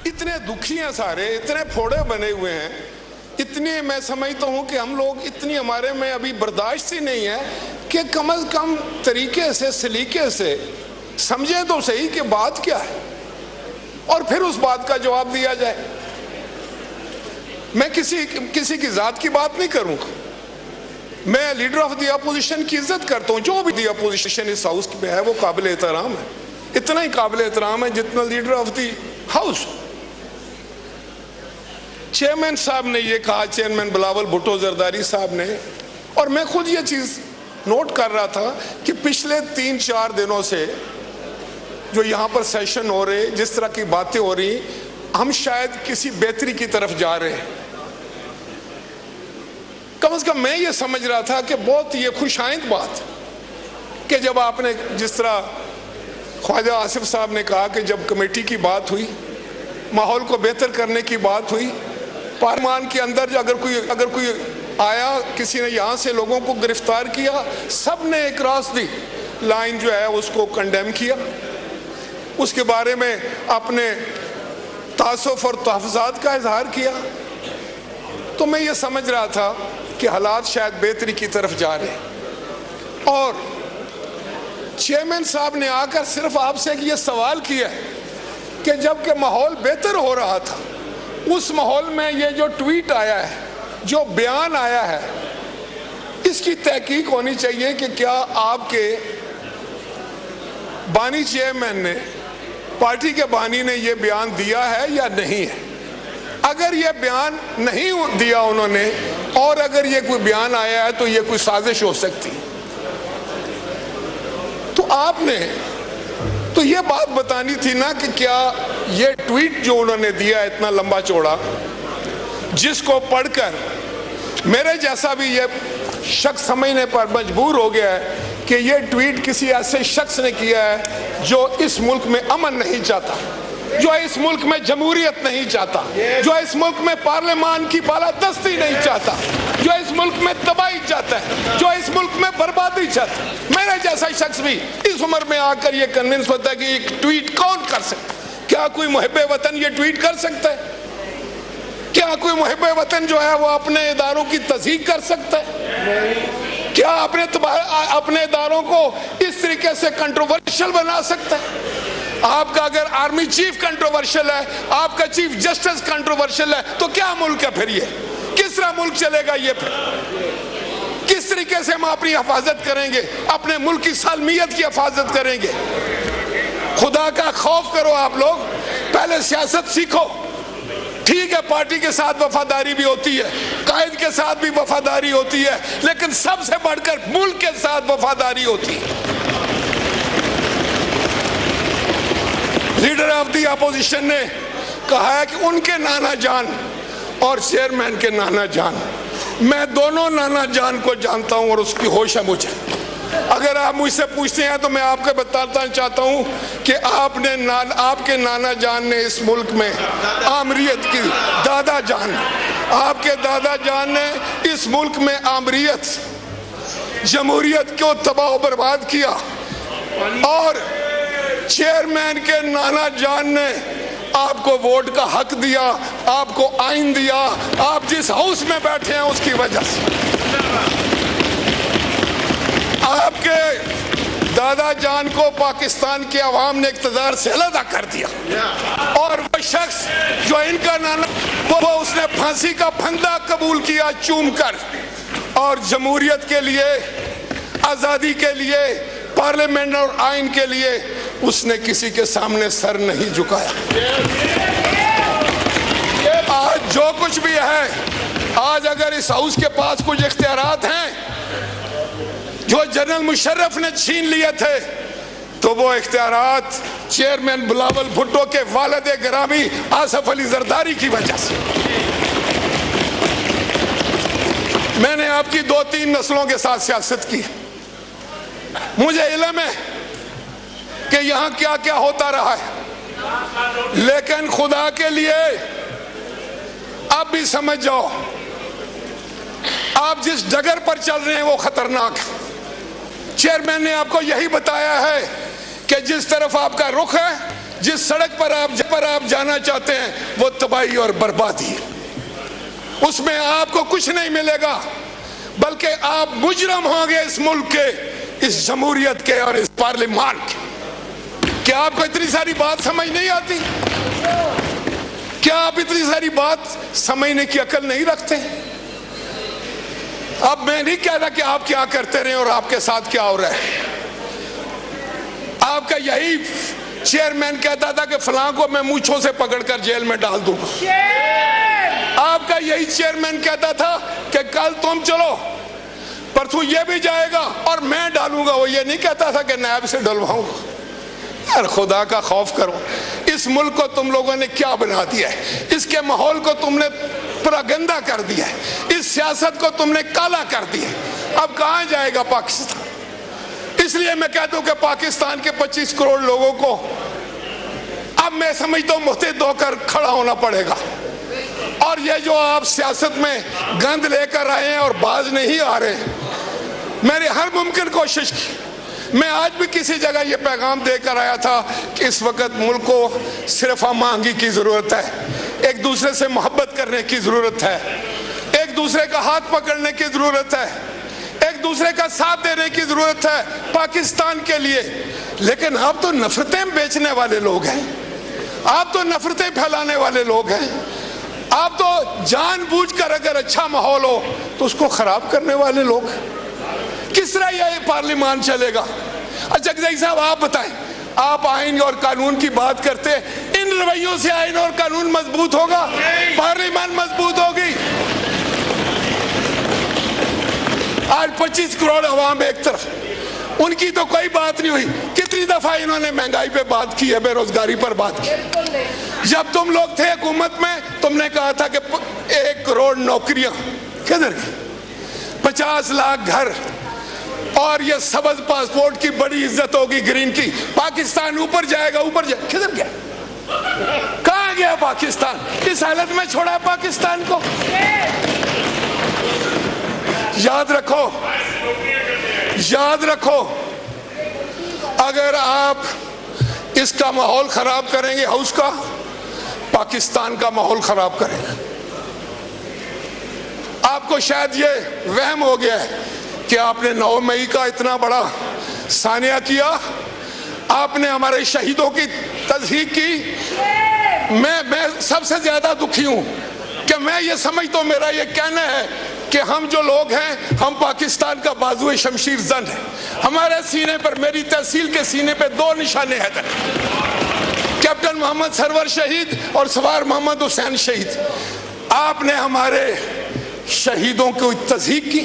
اتنے دکھی ہیں سارے, اتنے پھوڑے بنے ہوئے ہیں, اتنے میں سمجھتا ہوں کہ ہم لوگ اتنی ہمارے میں ابھی برداشت ہی نہیں ہے کہ کم از کم طریقے سے سلیقے سے سمجھے تو صحیح کہ بات کیا ہے اور پھر اس بات کا جواب دیا جائے. میں کسی کی ذات کی بات نہیں کروں گا, میں لیڈر آف دی اپوزیشن کی عزت کرتا ہوں. جو بھی دی اپوزیشن اس ہاؤس پہ ہے وہ قابل احترام ہے, اتنا ہی قابل احترام ہے جتنا leader of the house. Chairman صاحب نے یہ کہا, چیئرمین بلاول بھٹو زرداری صاحب نے, اور میں خود یہ چیز نوٹ کر رہا تھا کہ پچھلے 3-4 دنوں سے جو یہاں پر سیشن ہو رہے, جس طرح کی باتیں ہو رہی, ہم شاید کسی بہتری کی طرف جا رہے ہیں. کم از کم میں یہ سمجھ رہا تھا کہ بہت یہ خوش آئند بات کہ جب آپ نے, جس طرح خواجہ آصف صاحب نے کہا کہ جب کمیٹی کی بات ہوئی, ماحول کو بہتر کرنے کی بات ہوئی, پارلیمان کے اندر اگر کوئی آیا, کسی نے یہاں سے لوگوں کو گرفتار کیا, سب نے اکراس دی لائن جو ہے اس کو کنڈیم کیا, اس کے بارے میں اپنے تاسف اور تحفظات کا اظہار کیا. تو میں یہ سمجھ رہا تھا کہ حالات شاید بہتری کی طرف جا رہے ہیں. اور چیئرمین صاحب نے آ کر صرف آپ سے یہ سوال کیا ہے کہ جب کہ ماحول بہتر ہو رہا تھا, اس ماحول میں یہ جو ٹویٹ آیا ہے, جو بیان آیا ہے, اس کی تحقیق ہونی چاہیے کہ کیا آپ کے بانی چیئرمین نے, پارٹی کے بانی نے یہ بیان دیا ہے یا نہیں ہے. اگر یہ بیان نہیں دیا انہوں نے, اور اگر یہ کوئی بیان آیا ہے تو یہ کوئی سازش ہو سکتی. تو آپ نے تو یہ بات بتانی تھی نا کہ کیا یہ ٹویٹ جو انہوں نے دیا اتنا لمبا چوڑا, جس کو پڑھ کر میرے جیسا بھی یہ شخص سمجھنے پر مجبور ہو گیا ہے کہ یہ ٹویٹ کسی ایسے شخص نے کیا ہے جو اس ملک میں امن نہیں چاہتا, جو اس ملک میں جمہوریت نہیں چاہتا, جو اس ملک میں پارلیمان کی بالادستی نہیں چاہتا, جو اس ملک میں تباہی چاہتا ہے, جو اس ملک میں بربادی چاہتا ہے. میرے جیسا شخص بھی اس عمر میں آ کر یہ کنونس ہوتا ہے کہ یہ ٹویٹ کون کر سکتا ہے. کیا کوئی محب وطن یہ ٹویٹ کر سکتا ہے؟ کیا کوئی محب وطن جو ہے وہ اپنے اداروں کی تصدیق کر سکتا ہے؟ کیا اپنے اداروں کو اس طریقے سے کنٹروورشل بنا سکتا ہے؟ آپ کا اگر آرمی چیف کنٹروورشل ہے, آپ کا چیف جسٹس کنٹروورشل ہے, تو کیا ملک ہے پھر؟ یہ کس طرح ملک چلے گا؟ یہ پھر کس طریقے سے ہم اپنی حفاظت کریں گے, اپنے ملک کی سالمیت کی حفاظت کریں گے؟ خدا کا خوف کرو آپ لوگ, پہلے سیاست سیکھو. ٹھیک ہے, پارٹی کے ساتھ وفاداری بھی ہوتی ہے, قائد کے ساتھ بھی وفاداری ہوتی ہے, لیکن سب سے بڑھ کر ملک کے ساتھ وفاداری ہوتی ہے. لیڈر آف دی اپوزیشن نے کہا ہے کہ ان کے نانا جان اور چیئرمین کے نانا جان, میں دونوں نانا جان کو جانتا ہوں اور اس کی ہوش ہے مجھے. اگر آپ مجھ سے پوچھتے ہیں تو میں آپ کو بتانا چاہتا ہوں کہ آپ کے نانا جان نے اس ملک میں آمریت کی, دادا جان, آپ کے دادا جان نے اس ملک میں آمریت, جمہوریت کو تباہ و برباد کیا, اور چیئرمین کے نانا جان نے آپ کو ووٹ کا حق دیا, آپ کو آئین دیا, آپ جس ہاؤس میں بیٹھے ہیں اس کی وجہ سے. آپ کے دادا جان کو پاکستان کے عوام نے اقتدار سے علیحدہ کر دیا, اور وہ شخص جو ان کا نانا, وہ اس نے پھانسی کا پھندا قبول کیا چوم کر, اور جمہوریت کے لیے, آزادی کے لیے, پارلیمنٹ اور آئین کے لیے اس نے کسی کے سامنے سر نہیں جھکایا. آج جو کچھ بھی ہے, آج اگر اس ہاؤس کے پاس کچھ اختیارات ہیں جو جنرل مشرف نے چھین لیے تھے, تو وہ اختیارات چیئرمین بلاول بھٹو کے والد گرامی آصف علی زرداری کی وجہ سے. میں نے آپ کی 2-3 نسلوں کے ساتھ سیاست کی, مجھے علم ہے کہ یہاں کیا کیا ہوتا رہا ہے, لیکن خدا کے لیے آپ بھی سمجھ جاؤ, آپ جس ڈگر پر چل رہے ہیں وہ خطرناک ہے. چیئرمین نے آپ کو یہی بتایا ہے کہ جس طرف آپ کا رخ ہے, جس سڑک پر آپ جانا چاہتے ہیں وہ تباہی اور بربادی ہے. اس میں آپ کو کچھ نہیں ملے گا بلکہ آپ مجرم ہوں گے اس ملک کے, اس جمہوریت کے اور اس پارلیمان کے. کیا آپ کو اتنی ساری بات سمجھ نہیں آتی؟ کیا آپ اتنی ساری بات سمجھنے کی عقل نہیں رکھتے؟ اب میں نہیں کہہ رہا کہ آپ کیا کرتے رہے اور آپ کے ساتھ کیا ہو رہا ہے. آپ کا یہی چیئرمین کہتا تھا کہ فلاں کو میں مونچھوں سے پکڑ کر جیل میں ڈال دوں گا. آپ کا یہی چیئرمین کہتا تھا کہ کل تم چلو پرسوں یہ بھی جائے گا اور میں ڈالوں گا. وہ یہ نہیں کہتا تھا کہ نائب سے ڈلواؤں گا. یار خدا کا خوف کرو. اس ملک کو تم لوگوں نے کیا بنا دیا ہے؟ اس کے ماحول کو تم نے پراگندہ کر دیا ہے. اس سیاست کو تم نے کالا کر دیا ہے. اب کہاں جائے گا پاکستان؟ اس لیے میں کہتا ہوں کہ پاکستان کے 25 کروڑ لوگوں کو اب میں سمجھتا ہوں متحد ہو کر کھڑا ہونا پڑے گا. اور یہ جو آپ سیاست میں گند لے کر آئے ہیں اور باز نہیں آ رہے, میں نے ہر ممکن کوشش کی. میں آج بھی کسی جگہ یہ پیغام دے کر آیا تھا کہ اس وقت ملک کو صرف ہم آہنگی کی ضرورت ہے, ایک دوسرے سے محبت کرنے کی ضرورت ہے, ایک دوسرے کا ہاتھ پکڑنے کی ضرورت ہے, ایک دوسرے کا ساتھ دینے کی ضرورت ہے پاکستان کے لیے. لیکن آپ تو نفرتیں بیچنے والے لوگ ہیں, آپ تو نفرتیں پھیلانے والے لوگ ہیں, آپ تو جان بوجھ کر اگر اچھا ماحول ہو تو اس کو خراب کرنے والے لوگ. کس طرح یہ پارلیمان چلے گا؟ اچھا جگزئی صاحب آپ بتائیں, آپ آئین اور قانون کی بات کرتے, ان رویوں سے آئین اور قانون مضبوط ہوگا؟ پارلیمان مضبوط ہوگی؟ آج 25 کروڑ عوام ایک طرف, ان کی تو کوئی بات نہیں ہوئی. کتنی دفعہ انہوں نے مہنگائی پہ بات کی ہے, بے روزگاری پر بات کی. جب تم لوگ تھے حکومت میں تم نے کہا تھا کہ 1 کروڑ نوکریاں, کدھر گئی؟ 50 لاکھ گھر, اور یہ سبز پاسپورٹ کی بڑی عزت ہوگی, گرین کی. پاکستان اوپر جائے گا, اوپر جائے گا. کدھر گیا؟ کہاں گیا پاکستان؟ اس حالت میں چھوڑا پاکستان کو. یاد رکھو, یاد رکھو, اگر آپ اس کا ماحول خراب کریں گے, ہاؤس کا, پاکستان کا ماحول خراب کریں گے. آپ کو شاید یہ وہم ہو گیا ہے کہ آپ نے 9 مئی کا اتنا بڑا سانحہ کیا, آپ نے ہمارے شہیدوں کی تصدیق کی. میں سب سے زیادہ دکھی ہوں کہ میں یہ سمجھتا ہوں, میرا یہ کہنا ہے کہ ہم جو لوگ ہیں ہم پاکستان کا بازو شمشیر زن ہے. ہمارے سینے پر, میری تحصیل کے سینے پہ 2 نشانے ہیں, کیپٹن محمد سرور شہید اور سوار محمد حسین شہید. آپ نے ہمارے شہیدوں کو تصدیق کی.